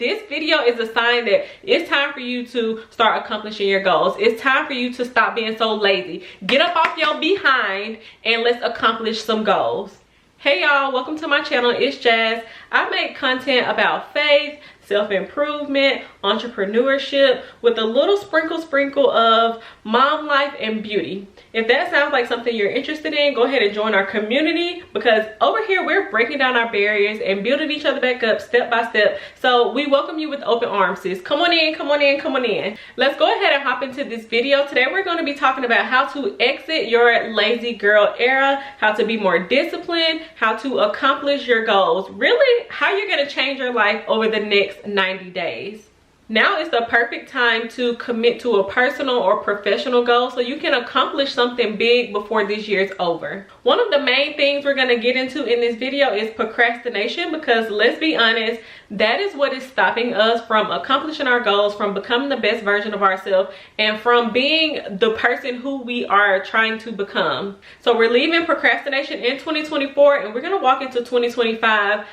This video is a sign that it's time for you to start accomplishing your goals. It's time for you to stop being so lazy. Get up off your behind and let's accomplish some goals. Hey y'all, welcome to my channel. It's Jazz. I make content about faith, self-improvement, entrepreneurship with a little sprinkle of mom life and beauty. If that sounds like something you're interested in, go ahead and join our community, because over here we're breaking down our barriers and building each other back up step by step. So we welcome you with open arms, sis. Come on in, come on in, come on in. Let's go ahead and hop into this video. Today we're going to be talking about how to exit your lazy girl era, how to be more disciplined, how to accomplish your goals. Really, how you're going to change your life over the next 90 days. Now is the perfect time to commit to a personal or professional goal so you can accomplish something big before this year's over. One of the main things we're going to get into in this video is procrastination, because let's be honest, that is what is stopping us from accomplishing our goals, from becoming the best version of ourselves, and from being the person who we are trying to become. So we're leaving procrastination in 2024 and we're going to walk into 2025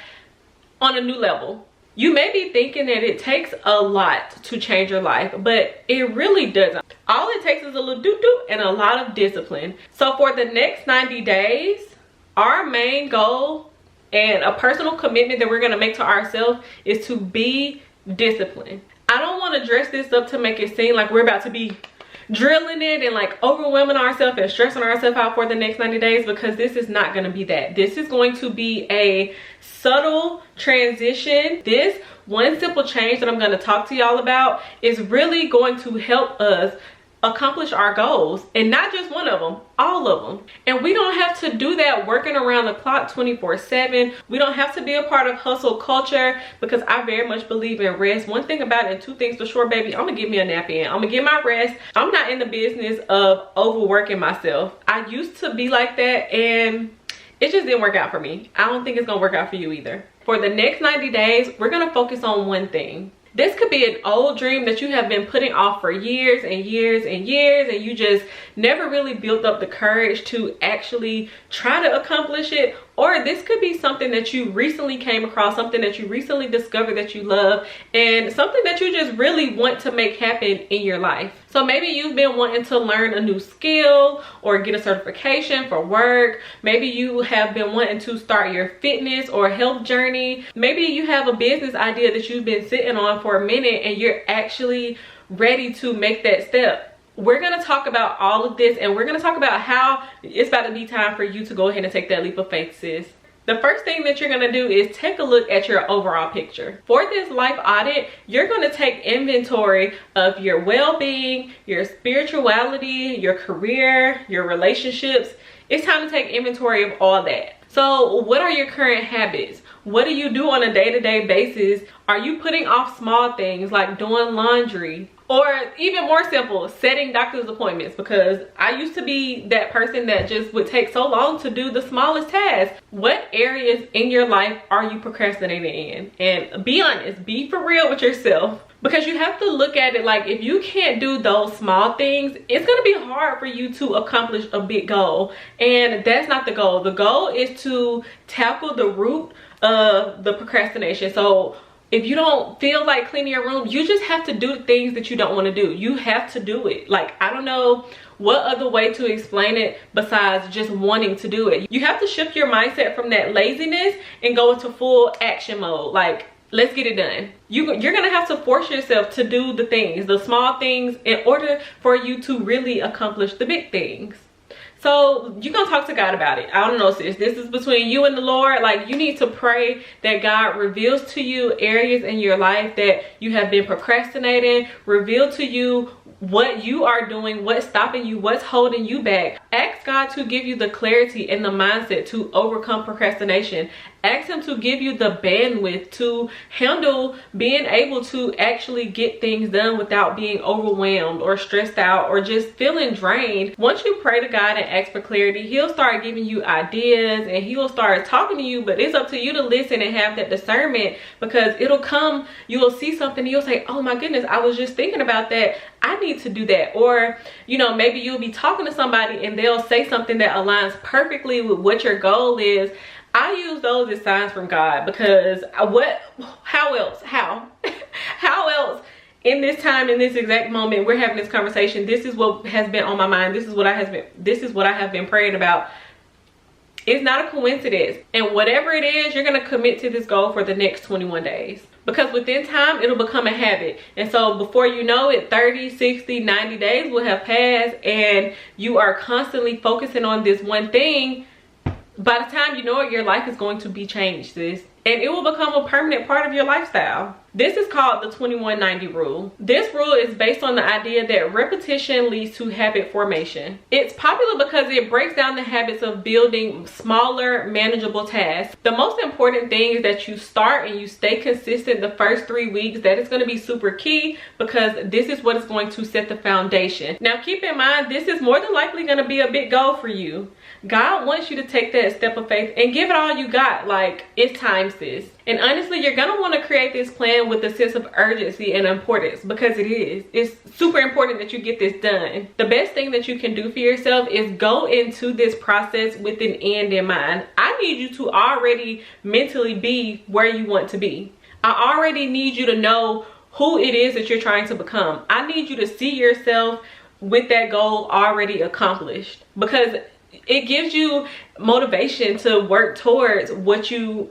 on a new level. You may be thinking that it takes a lot to change your life, but it really doesn't. All it takes is a little doo-doo and a lot of discipline. So for the next 90 days, our main goal and a personal commitment that we're going to make to ourselves is to be disciplined. I don't want to dress this up to make it seem like we're about to be drilling it and like overwhelming ourselves and stressing ourselves out for the next 90 days, because this is not going to be that. This is going to be a subtle transition. This one simple change that I'm going to talk to y'all about is really going to help us accomplish our goals, and not just one of them, all of them. And we don't have to do that working around the clock 24/7. We don't have to be a part of hustle culture, because I very much believe in rest. One thing about it, and two things for sure, baby, I'm gonna get me a nap in. I'm gonna get my rest. I'm not in the business of overworking myself. I used to be like that and it just didn't work out for me. I don't think it's gonna work out for you either. For the next 90 days, we're gonna focus on one thing. This could be an old dream that you have been putting off for years and years and years, and you just never really built up the courage to actually try to accomplish it. Or this could be something that you recently came across, something that you recently discovered that you love, and something that you just really want to make happen in your life. So maybe you've been wanting to learn a new skill or get a certification for work. Maybe you have been wanting to start your fitness or health journey. Maybe you have a business idea that you've been sitting on for a minute and you're actually ready to make that step. We're going to talk about all of this, and we're going to talk about how it's about to be time for you to go ahead and take that leap of faith, sis. The first thing that you're going to do is take a look at your overall picture. For this life audit, you're going to take inventory of your well-being, your spirituality, your career, your relationships. It's time to take inventory of all that. So what are your current habits? What do you do on a day-to-day basis? Are you putting off small things like doing laundry? Or even more simple, setting doctor's appointments, because I used to be that person that just would take so long to do the smallest tasks. What areas in your life are you procrastinating in? And be honest, be for real with yourself, because you have to look at it like, if you can't do those small things, it's going to be hard for you to accomplish a big goal. And that's not the goal. The goal is to tackle the root of the procrastination. So if you don't feel like cleaning your room, you just have to do things that you don't want to do. You have to do it. Like, I don't know what other way to explain it besides just wanting to do it. You have to shift your mindset from that laziness and go into full action mode. Like, let's get it done. You're gonna have to force yourself to do the things, the small things, in order for you to really accomplish the big things. So you're gonna talk to God about it. I don't know, sis, this is between you and the Lord. Like, you need to pray that God reveals to you areas in your life that you have been procrastinating, reveal to you what you are doing, what's stopping you, what's holding you back. Ask God to give you the clarity and the mindset to overcome procrastination. Ask him to give you the bandwidth to handle being able to actually get things done without being overwhelmed or stressed out or just feeling drained. Once you pray to God and ask for clarity, he'll start giving you ideas and he will start talking to you, but it's up to you to listen and have that discernment, because it'll come, you will see something and you'll say, oh my goodness, I was just thinking about that. I need to do that. Or, you know, maybe you'll be talking to somebody and they'll say something that aligns perfectly with what your goal is. I use those as signs from God, because how else? in this time, in this exact moment, we're having this conversation. This is what has been on my mind. This is what I have been praying about. It's not a coincidence. And whatever it is, you're going to commit to this goal for the next 21 days. Because within time, it'll become a habit. And so before you know it, 30, 60, 90 days will have passed, and you are constantly focusing on this one thing. By the time you know it, your life is going to be changed, sis. And it will become a permanent part of your lifestyle. This is called the 21-90 rule. This rule is based on the idea that repetition leads to habit formation. It's popular because it breaks down the habits of building smaller, manageable tasks. The most important thing is that you start and you stay consistent the first 3 weeks. That is going to be super key, because this is what is going to set the foundation. Now, keep in mind, this is more than likely going to be a big goal for you. God wants you to take that step of faith and give it all you got. Like, it's time, sis. And honestly, you're gonna want to create this plan with a sense of urgency and importance, because it's super important that you get this done. The best thing that you can do for yourself is go into this process with an end in mind. I need you to already mentally be where you want to be. I already need you to know who it is that you're trying to become. I need you to see yourself with that goal already accomplished, because it gives you motivation to work towards what you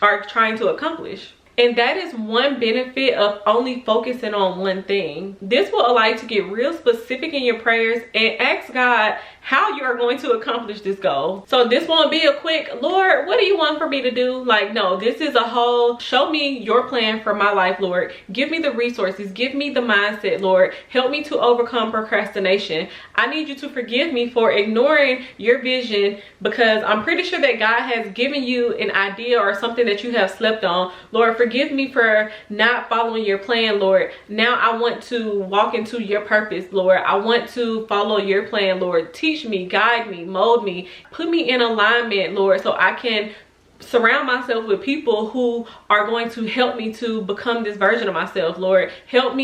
are trying to accomplish. And that is one benefit of only focusing on one thing. This will allow you to get real specific in your prayers and ask God how you are going to accomplish this goal. So this won't be a quick, Lord, what do you want for me to do? Like, no, this is a whole, show me your plan for my life, Lord. Give me the resources. Give me the mindset, Lord. Help me to overcome procrastination. I need you to forgive me for ignoring your vision, because I'm pretty sure that God has given you an idea or something that you have slept on. Lord, forgive me for not following your plan, Lord. Now I want to walk into your purpose, Lord. I want to follow your plan, Lord. Teach me, guide me, mold me, put me in alignment, Lord, so I can surround myself with people who are going to help me to become this version of myself, Lord. Help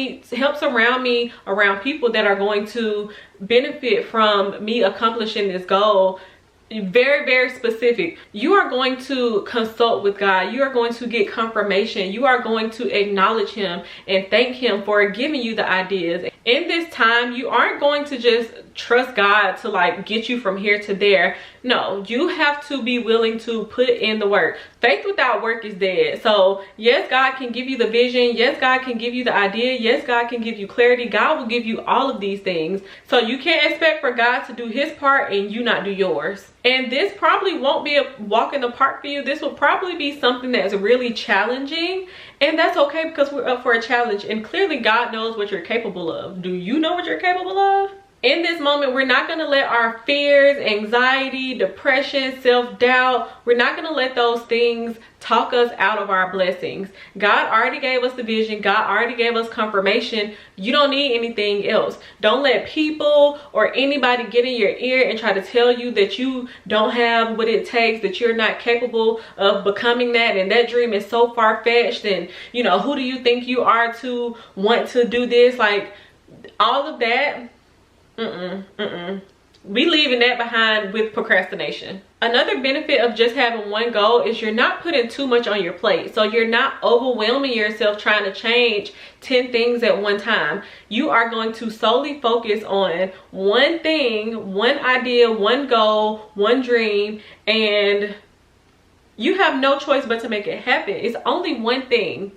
surround me around people that are going to benefit from me accomplishing this goal. Very, very specific. You are going to consult with God. You are going to get confirmation. You are going to acknowledge him and thank him for giving you the ideas. In this time, you aren't going to just trust God to like get you from here to there. No, you have to be willing to put in the work. Faith without work is dead. So yes, God can give you the vision. Yes, God can give you the idea. Yes, God can give you clarity. God will give you all of these things. So you can't expect for God to do his part and you not do yours. And this probably won't be a walk in the park for you. This will probably be something that's really challenging. And that's okay, because we're up for a challenge. And clearly God knows what you're capable of. Do you know what you're capable of? In this moment, we're not going to let our fears, anxiety, depression, self-doubt, we're not going to let those things talk us out of our blessings. God already gave us the vision. God already gave us confirmation. You don't need anything else. Don't let people or anybody get in your ear and try to tell you that you don't have what it takes, that you're not capable of becoming that, and that dream is so far-fetched, and you know, who do you think you are to want to do this? Like, all of that, we leaving that behind with procrastination. Another benefit of just having one goal is you're not putting too much on your plate. So you're not overwhelming yourself trying to change 10 things at one time. You are going to solely focus on one thing, one idea, one goal, one dream, and you have no choice but to make it happen. It's only one thing.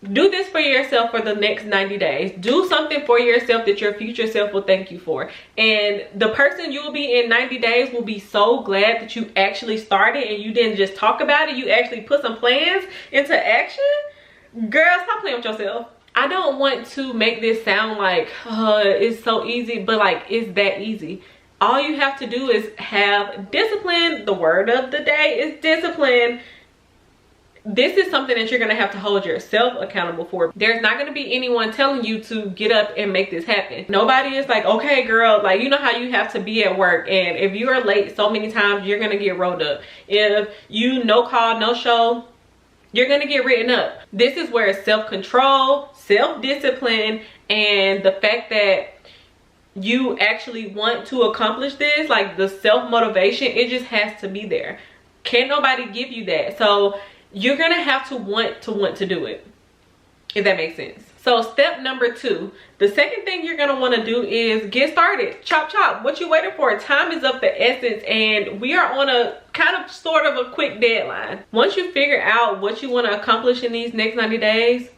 Do this for yourself for the next 90 days. Do something for yourself that your future self will thank you for. And the person you will be in 90 days will be so glad that you actually started and you didn't just talk about it. You actually put some plans into action. Girl, stop playing with yourself. I don't want to make this sound like it's so easy, but like, it's that easy. All you have to do is have discipline. The word of the day is discipline. This is something that you're going to have to hold yourself accountable for. There's not going to be anyone telling you to get up and make this happen. Nobody is like, okay, girl, like, you know how you have to be at work, and if you are late so many times, you're going to get rolled up. If you no call, no show, you're going to get written up. This is where self-control, self-discipline, and the fact that you actually want to accomplish this, like the self-motivation, it just has to be there. Can't nobody give you that. So you're gonna have to want to do it, if that makes sense. So step number 2, the second thing you're gonna wanna do is get started. Chop chop, what you waiting for? Time is of the essence, and we are on a kind of sort of a quick deadline. Once you figure out what you wanna accomplish in these next 90 days,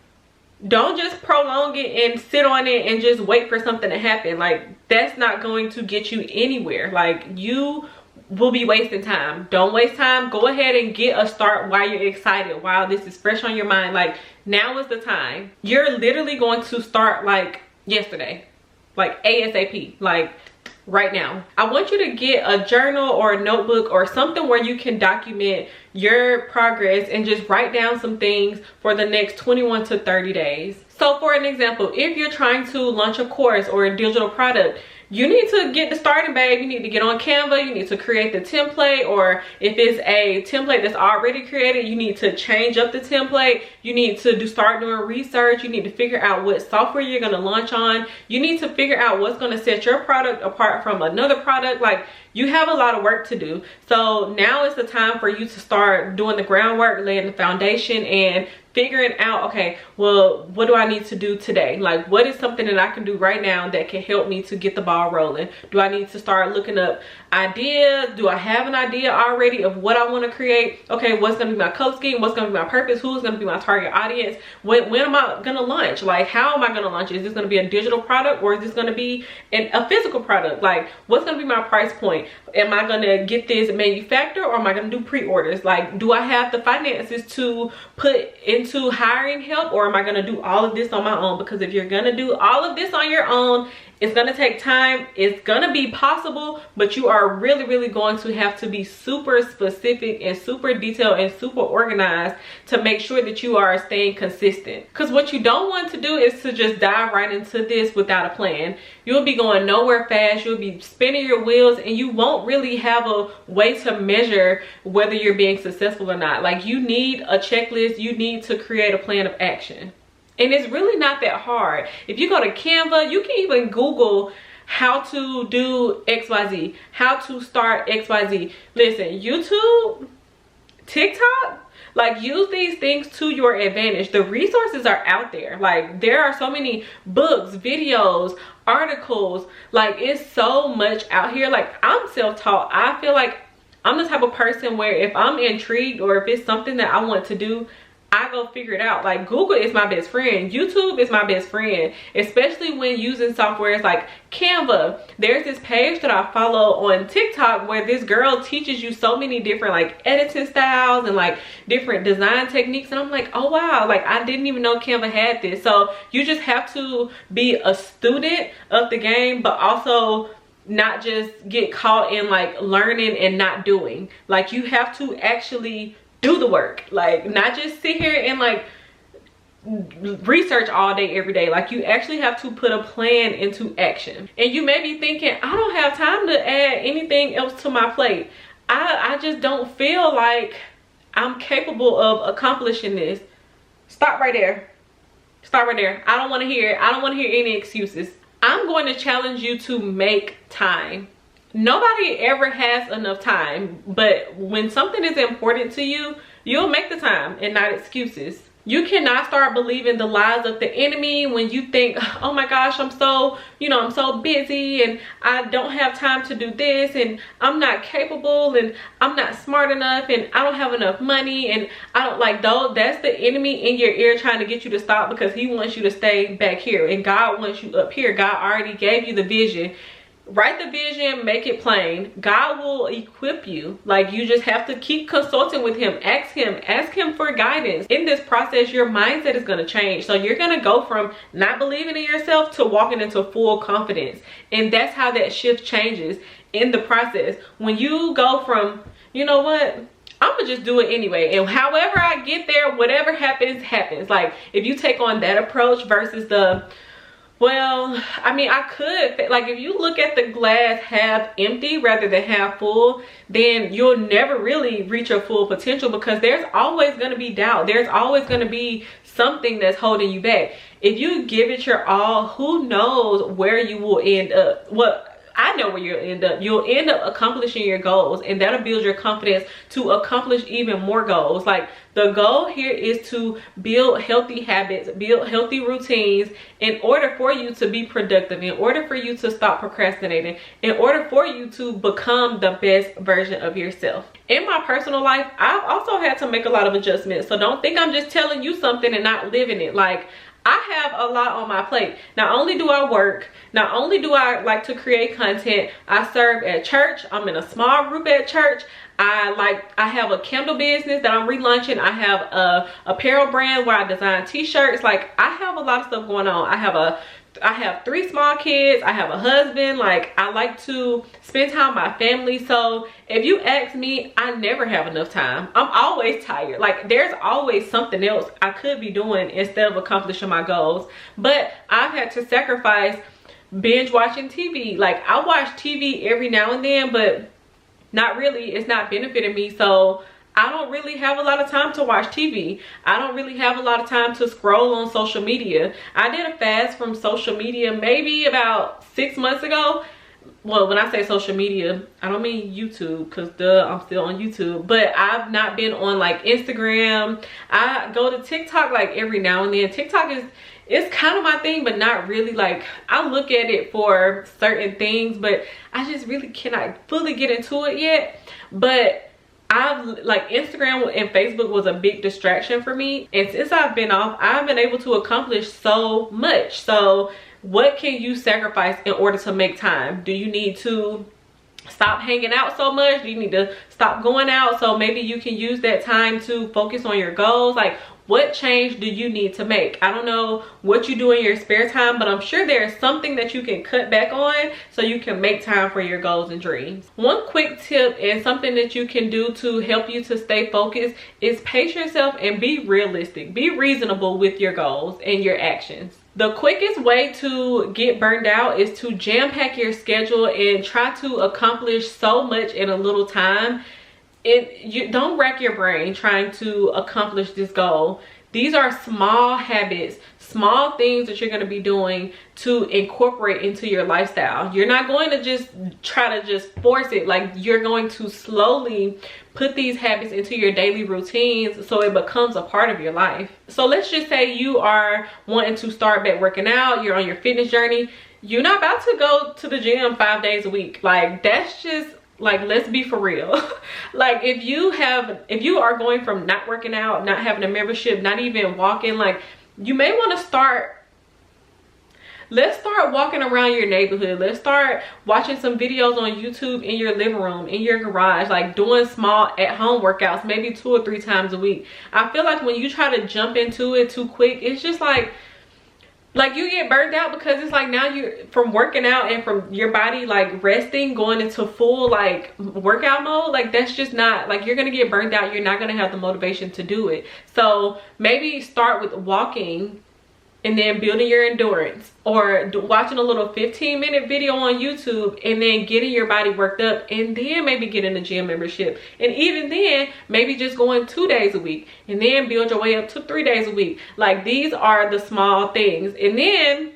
don't just prolong it and sit on it and just wait for something to happen. Like, that's not going to get you anywhere. Like, you will be wasting time. Don't waste time. Go ahead and get a start while you're excited, while this is fresh on your mind. Like, now is the time. You're literally going to start like yesterday, like ASAP, like right now. I want you to get a journal or a notebook or something where you can document your progress and just write down some things for the next 21 to 30 days. So for an example, if you're trying to launch a course or a digital product, you need to get the starting, babe. You need to get on Canva. You need to create the template, or if it's a template that's already created, you need to change up the template. You need to start doing research. You need to figure out what software you're going to launch on. You need to figure out what's going to set your product apart from another product. Like, you have a lot of work to do. So now is the time for you to start doing the groundwork, laying the foundation, and figuring out, okay, well, what do I need to do today? Like, what is something that I can do right now that can help me to get the ball rolling? Do I need to start looking up ideas? Do I have an idea already of what I want to create? Okay, what's going to be my color scheme? What's going to be my purpose? Who's going to be my target audience? When am I going to launch? Like, how am I going to launch? Is this going to be a digital product, or is this going to be a physical product? Like, what's going to be my price point? Am I going to get this manufactured, or am I going to do pre-orders? Like, do I have the finances to put into hiring help, or am I going to do all of this on my own? Because if you're going to do all of this on your own, it's going to take time. It's going to be possible, but you are really going to have to be super specific and super detailed and super organized to make sure that you are staying consistent. Because what you don't want to do is to just dive right into this without a plan. You'll be going nowhere fast. You'll be spinning your wheels, and you won't really have a way to measure whether you're being successful or not. Like, you need a checklist. You need to create a plan of action. And it's really not that hard. If you go to Canva, you can even Google how to do XYZ, how to start XYZ. Listen, YouTube, TikTok, like, use these things to your advantage. The resources are out there. Like, there are so many books, videos, articles. Like, it's so much out here. Like, I'm self-taught. I feel like I'm the type of person where if I'm intrigued, or if it's something that I want to do, I go figure it out. Like, Google is my best friend. YouTube is my best friend, especially when using softwares like Canva. There's this page that I follow on TikTok where this girl teaches you so many different like editing styles and like different design techniques, and I'm like, oh wow, like, I didn't even know Canva had this. So you just have to be a student of the game, but also not just get caught in like learning and not doing. Like, you have to actually do the work. Like, not just sit here and like research all day every day. Like, you actually have to put a plan into action. And you may be thinking, I don't have time to add anything else to my plate. I just don't feel like I'm capable of accomplishing this. Stop right there. Stop right there. I don't want to hear it. I don't want to hear any excuses. I'm going to challenge you to make time. Nobody ever has enough time, but when something is important to you, you'll make the time and not excuses. You cannot start believing the lies of the enemy when you think, oh my gosh, I'm so busy and I don't have time to do this, and I'm not capable, and I'm not smart enough, and I don't have enough money, and I don't like those. That's the enemy in your ear trying to get you to stop, because he wants you to stay back here and God wants you up here. God already gave you the vision. Write the vision, make it plain. God will equip you. Like, you just have to keep consulting with him. Ask him for guidance. In this process, your mindset is going to change. So you're going to go from not believing in yourself to walking into full confidence. And that's how that shift changes in the process. When you go from, you know what, I'm gonna just do it anyway, and however I get there, whatever happens, happens. Like, if you take on that approach versus the, well, I mean, I could, like, if you look at the glass half empty rather than half full, then you'll never really reach your full potential, because there's always going to be doubt. There's always going to be something that's holding you back. If you give it your all, who knows where you will end up. Well, I know where you'll end up. You'll end up accomplishing your goals, and that'll build your confidence to accomplish even more goals. Like, the goal here is to build healthy habits, build healthy routines in order for you to be productive, in order for you to stop procrastinating, in order for you to become the best version of yourself. In my personal life, I've also had to make a lot of adjustments. So don't think I'm just telling you something and not living it. Like, I have a lot on my plate. Not only do I work, not only do I like to create content, I serve at church. I'm in a small group at church. I have a candle business that I'm relaunching. I have a apparel brand where I design t-shirts. Like, I have a lot of stuff going on. I have 3 small kids. I have a husband. Like, I like to spend time with my family. So if you ask me, I never have enough time. I'm always tired. Like, there's always something else I could be doing instead of accomplishing my goals. But I've had to sacrifice binge watching TV. Like, I watch TV every now and then, but not really. It's not benefiting me. So I don't really have a lot of time to watch TV. I don't really have a lot of time to scroll on social media. I did a fast from social media maybe about 6 months ago. Well, when I say social media, I don't mean YouTube, because I'm still on YouTube. But I've not been on like Instagram. I go to TikTok like every now and then. TikTok it's kind of my thing, but not really. Like, I look at it for certain things, but I just really cannot fully get into it yet. But Instagram and Facebook was a big distraction for me, and since I've been off, I've been able to accomplish so much. So what can you sacrifice in order to make time? Do you need to stop hanging out so much? Do you need to stop going out so maybe you can use that time to focus on your goals? Like, what change do you need to make? I don't know what you do in your spare time, but I'm sure there's something that you can cut back on so you can make time for your goals and dreams. One quick tip and something that you can do to help you to stay focused is pace yourself and be realistic. Be reasonable with your goals and your actions. The quickest way to get burned out is to jam-pack your schedule and try to accomplish so much in a little time. You don't rack your brain trying to accomplish this goal. These are small habits, small things that you're going to be doing to incorporate into your lifestyle. You're not going to just try to just force it. Like, you're going to slowly put these habits into your daily routines so it becomes a part of your life. So let's just say you are wanting to start back working out. You're on your fitness journey. You're not about to go to the gym 5 days a week. Like, that's just, like, let's be for real. Like, if you are going from not working out, not having a membership, not even walking, like, you may want to let's start walking around your neighborhood. Let's start watching some videos on YouTube in your living room, in your garage, like doing small at-home workouts, maybe 2 or 3 times a week. I feel like when you try to jump into it too quick, it's just like you get burned out, because it's like now you're from working out and from your body like resting, going into full like workout mode. Like, that's just not, like, you're gonna get burned out. You're not gonna have the motivation to do it. So maybe start with walking and then building your endurance, or watching a little 15-minute video on YouTube and then getting your body worked up, and then maybe getting a gym membership, and even then maybe just going 2 days a week, and then build your way up to 3 days a week. Like, these are the small things, and then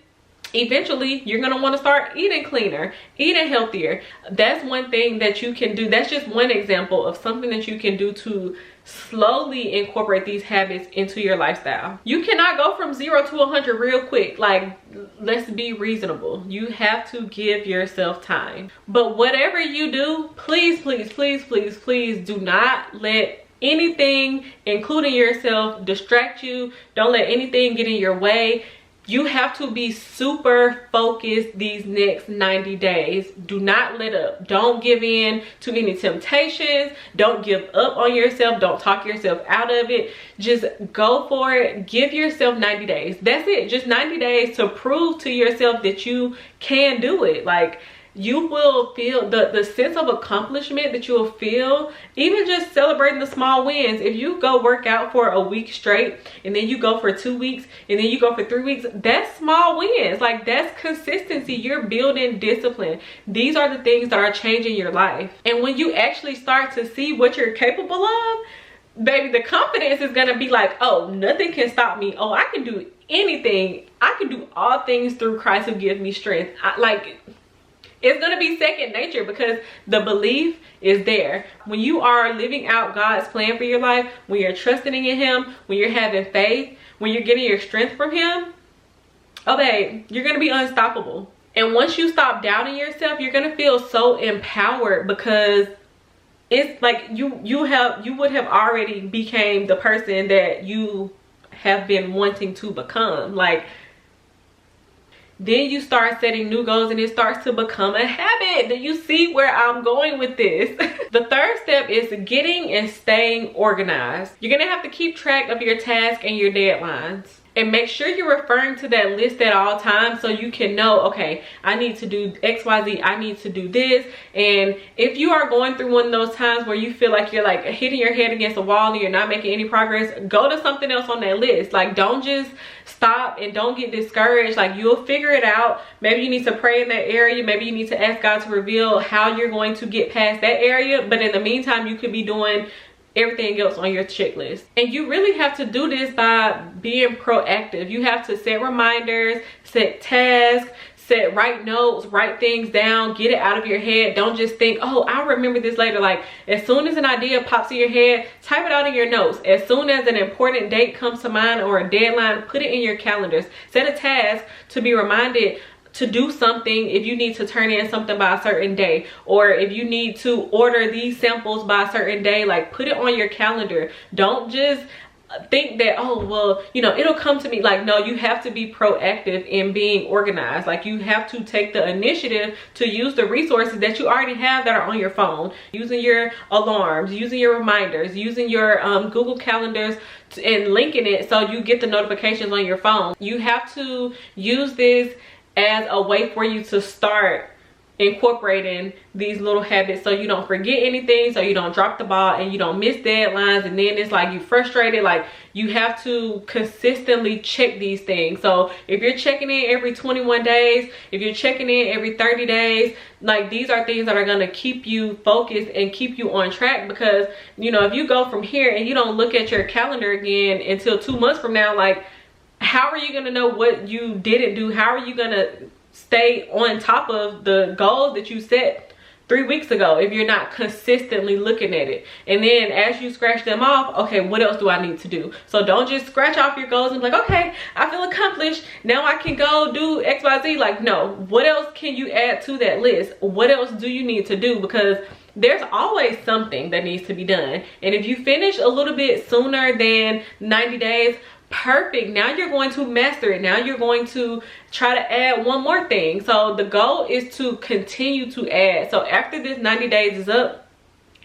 eventually you're going to want to start eating cleaner, eating healthier. That's one thing that you can do. That's just one example of something that you can do to slowly incorporate these habits into your lifestyle. You cannot go from 0 to 100 real quick. Like, let's be reasonable. You have to give yourself time. But whatever you do, please, please, please, please, please do not let anything, including yourself, distract you. Don't let anything get in your way. You have to be super focused these next 90 days. Do not let up. Don't give in to any temptations. Don't give up on yourself. Don't talk yourself out of it. Just go for it. Give yourself 90 days. That's it. Just 90 days to prove to yourself that you can do it. Like, you will feel the sense of accomplishment that you will feel, even just celebrating the small wins. If you go work out for a week straight, and then you go for 2 weeks, and then you go for 3 weeks, that's small wins. Like, that's consistency. You're building discipline. These are the things that are changing your life. And when you actually start to see what you're capable of, baby, the confidence is gonna be like, oh, nothing can stop me. Oh, I can do anything. I can do all things through Christ who gives me strength. it's going to be second nature because the belief is there. When you are living out God's plan for your life, when you're trusting in him, when you're having faith, when you're getting your strength from him, oh babe, you're going to be unstoppable. And once you stop doubting yourself, you're going to feel so empowered because it's like you would have already became the person that you have been wanting to become. Like, then you start setting new goals and it starts to become a habit. Do you see where I'm going with this? The third step is getting and staying organized. You're gonna have to keep track of your tasks and your deadlines. And make sure you're referring to that list at all times so you can know, okay, I need to do XYZ, I need to do this. And if you are going through one of those times where you feel like you're like hitting your head against a wall and you're not making any progress, go to something else on that list. Like, don't just stop and don't get discouraged. Like, you'll figure it out. Maybe you need to pray in that area. Maybe you need to ask God to reveal how you're going to get past that area. But in the meantime, you could be doing everything else on your checklist. And you really have to do this by being proactive. You have to set reminders, set tasks, write notes, write things down, get it out of your head. Don't just think, oh, I'll remember this later. Like, as soon as an idea pops in your head, type it out in your notes. As soon as an important date comes to mind or a deadline, put it in your calendars. Set a task to be reminded to do something if you need to turn in something by a certain day, or if you need to order these samples by a certain day. Like, put it on your calendar. Don't just think that, oh, well, you know, it'll come to me. Like, no, you have to be proactive in being organized. Like, you have to take the initiative to use the resources that you already have that are on your phone, using your alarms, using your reminders, using your Google calendars, and linking it so you get the notifications on your phone. You have to use this as a way for you to start incorporating these little habits so you don't forget anything, so you don't drop the ball and you don't miss deadlines, and then it's like you frustrated. Like, you have to consistently check these things. So if you're checking in every 21 days, if you're checking in every 30 days, like, these are things that are going to keep you focused and keep you on track. Because, you know, if you go from here and you don't look at your calendar again until 2 months from now, like, how are you going to know what you didn't do? How are you going to stay on top of the goals that you set 3 weeks ago if you're not consistently looking at it? And then as you scratch them off, okay, what else do I need to do? So don't just scratch off your goals and be like, okay, I feel accomplished, now I can go do XYZ. Like, no, what else can you add to that list? What else do you need to do? Because there's always something that needs to be done. And if you finish a little bit sooner than 90 days, perfect. Now you're going to master it. Now you're going to try to add one more thing. So the goal is to continue to add. So after this 90 days is up,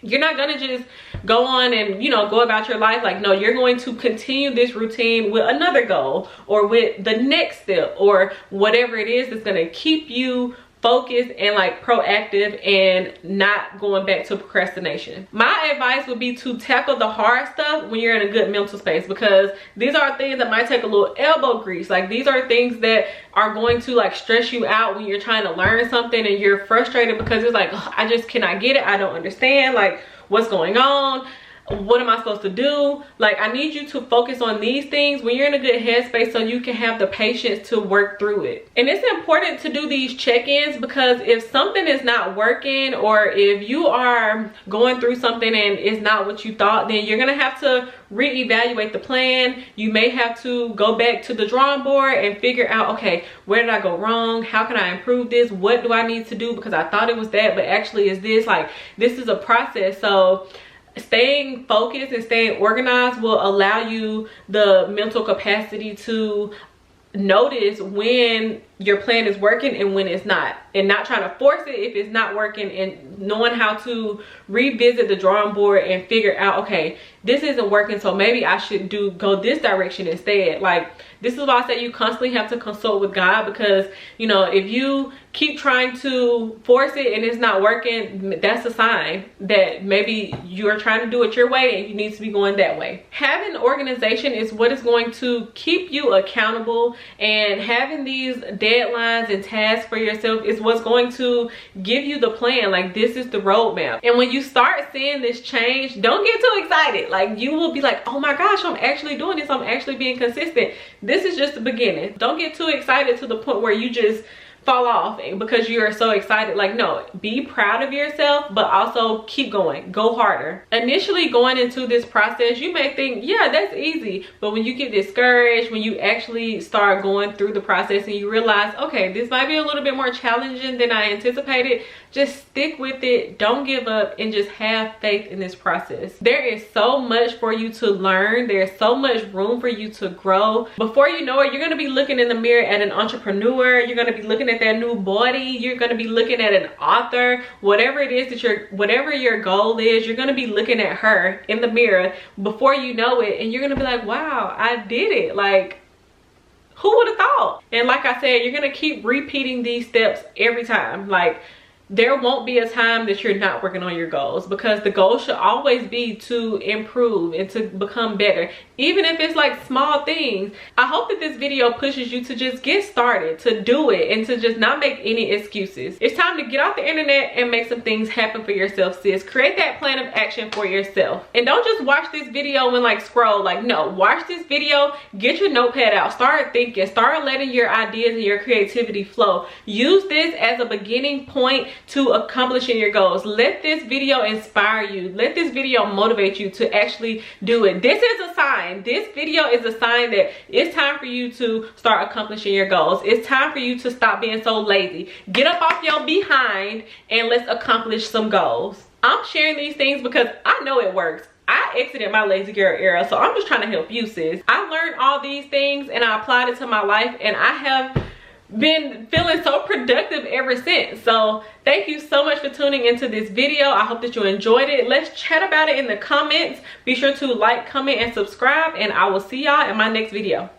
you're not going to just go on and, you know, go about your life. Like, no, you're going to continue this routine with another goal or with the next step or whatever it is that's going to keep you focused and like proactive and not going back to procrastination. My advice would be to tackle the hard stuff when you're in a good mental space, because these are things that might take a little elbow grease. Like, these are things that are going to like stress you out when you're trying to learn something and you're frustrated because it's like, oh, I just cannot get it. I don't understand, like, what's going on. What am I supposed to do? Like, I need you to focus on these things when you're in a good headspace so you can have the patience to work through it. And it's important to do these check-ins, because if something is not working, or if you are going through something and it's not what you thought, then you're gonna have to reevaluate the plan. You may have to go back to the drawing board and figure out, okay, where did I go wrong? How can I improve this? What do I need to do? Because I thought it was that, but actually is this. Like, this is a process. So staying focused and staying organized will allow you the mental capacity to notice when your plan is working and when it's not, and not trying to force it if it's not working, and knowing how to revisit the drawing board and figure out, okay, this isn't working, so maybe I should go this direction instead. Like, this is why I say you constantly have to consult with God, because, you know, if you keep trying to force it and it's not working, that's a sign that maybe you're trying to do it your way and you need to be going that way. Having organization is what is going to keep you accountable, and having these deadlines and tasks for yourself is what's going to give you the plan. Like, this is the roadmap. And when you start seeing this change, don't get too excited. Like, you will be like, oh my gosh, I'm actually doing this, I'm actually being consistent. This is just the beginning. Don't get too excited to the point where you just fall off because you are so excited. Like, no, be proud of yourself, but also keep going, go harder. Initially going into this process, you may think, yeah, that's easy, but when you get discouraged, when you actually start going through the process and you realize, okay, this might be a little bit more challenging than I anticipated, just stick with it, don't give up, and just have faith in this process. There is so much for you to learn, there's so much room for you to grow. Before you know it, you're going to be looking in the mirror at an entrepreneur, you're going to be looking at their new body, you're going to be looking at an author, whatever it is that whatever your goal is, you're going to be looking at her in the mirror before you know it, and you're going to be like, wow, I did it. Like, who would have thought? And like I said, you're going to keep repeating these steps every time. Like, there won't be a time that you're not working on your goals, because the goal should always be to improve and to become better, even if it's like small things. I hope that this video pushes you to just get started, to do it, and to just not make any excuses. It's time to get off the internet and make some things happen for yourself, sis. Create that plan of action for yourself. And don't just watch this video and like scroll. Like, no, watch this video, get your notepad out, start thinking, start letting your ideas and your creativity flow. Use this as a beginning point to accomplishing your goals. Let this video inspire you. Let this video motivate you to actually do it. This is a sign. This video is a sign that it's time for you to start accomplishing your goals. It's time for you to stop being so lazy. Get up off your behind and let's accomplish some goals. I'm sharing these things because I know it works. I exited my lazy girl era, so I'm just trying to help you, sis. I learned all these things and I applied it to my life, and I have been feeling so productive ever since. So thank you so much for tuning into this video. I hope that you enjoyed it. Let's chat about it in the comments. Be sure to like, comment, and subscribe, and I will see y'all in my next video.